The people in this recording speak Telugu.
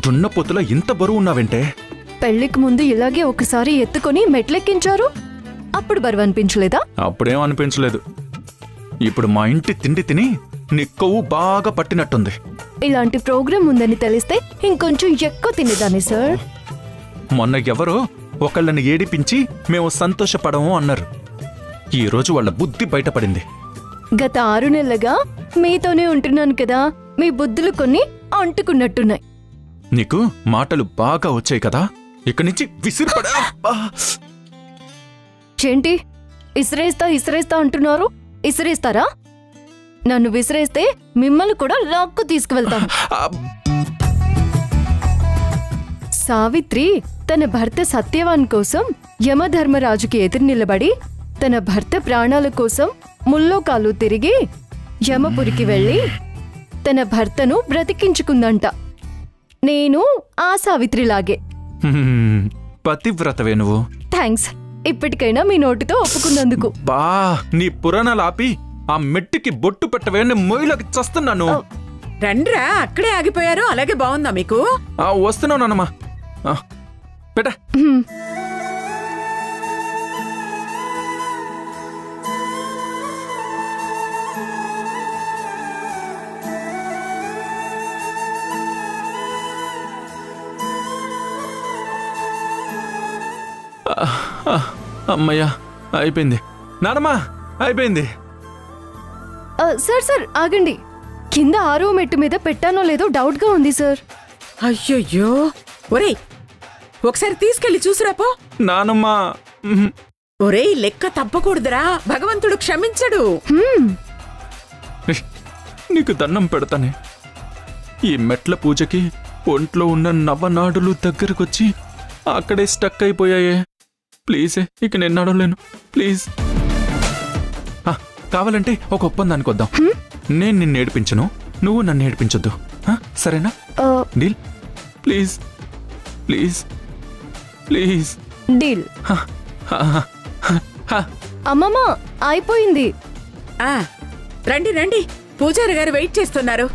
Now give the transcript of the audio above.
దున్నపోతుల ఇంత బరువు ఉన్నావంటే? పెళ్లికి ముందు ఇలాగే ఒకసారి ఎత్తుకొని మెట్లెక్కించారు, అప్పుడు బరువు అనిపించలేదా? అప్పుడేం అనిపించలేదు. ఇప్పుడు మా ఇంటి తిండి తిని నీ కొవ్వు బాగా పట్టినట్టుంది. ఇలాంటి ప్రోగ్రాం ఉందని తెలిస్తే ఇంకొంచెం ఎక్కువ తినేదాన్ని సార్. మొన్న ఎవరో ఒకళ్ళని ఏడిపించి మేము సంతోషపడము అన్నారు. ఈరోజు వాళ్ళ బుద్ధి బయటపడింది. గత 6 నెలలుగా మీతోనే ఉంటున్నాను కదా, మీ బుద్ధులు కొన్ని అంటుకున్నట్టున్నాయి. నీకు మాటలు బాగా వచ్చాయి కదా, ఇక్కడి నుంచి విసిరిపడా. ఏంటి ఇసిరేస్తా అంటున్నారు? ఇసిరేస్తారా? నన్ను విసిరేస్తే మిమ్మల్ని కూడా లాక్కు తీసుకువెళ్తాను. సావిత్రి తన భర్త సత్యవాన్ కోసం యమధర్మరాజుకి ఎదురు నిలబడి తన భర్త ప్రాణాల కోసం ముల్లోకాలు తిరిగి యమపురికి వెళ్ళి తన భర్తను బ్రతికించుకుందంట. నేను ఆ సావిత్రిలాగే. పతివ్రతవే నువ్వు. థ్యాంక్స్, ఇప్పటికైనా మీ నోటితో ఒప్పుకున్నందుకు. బా, నీ పురాణాలు ఆపి ఆ మెట్టికి బొట్టు పెట్టవే, మొయ్యిలోకి చస్తున్నాను. రండ్రా, అక్కడే ఆగిపోయారు. అలాగే బాగుందా మీకు? వస్తున్నావు నాన్నమ్మా. పెట్ట. అమ్మయ్యా, అయిపోయింది నానమ్మా, అయిపోయింది. సార్ ఆగండి. కింద 6వ మెట్టు మీద పెట్టానో లేదో డౌట్ గా ఉంది సార్. అయ్యయ్యో, ఒరేయ్ ఒకసారి తీసుకెళ్లి చూసిరాపో. నానమ్మా. ఒరేయ్, లెక్క తప్పకూడదురా, భగవంతుడు క్షమించడు. నీకు దండం పెడతానే. ఈ మెట్ల పూజకి ఒంట్లో ఉన్న నవనాడులు దగ్గరకొచ్చి అక్కడే స్టక్ అయిపోయాయే. ప్లీజే, ఇక నేను నడవలేను. ప్లీజ్. కావాలంటే ఒక ఒప్పందానికి వద్దాం. నేను నిన్ను ఏడిపించను, నువ్వు నన్ను ఏడిపించొద్దు. సరేనా? Deal? Please please please. Deal. అమ్మమ్మ, అయిపోయింది. రండి రండి, పూజారి గారు వెయిట్ చేస్తున్నారు.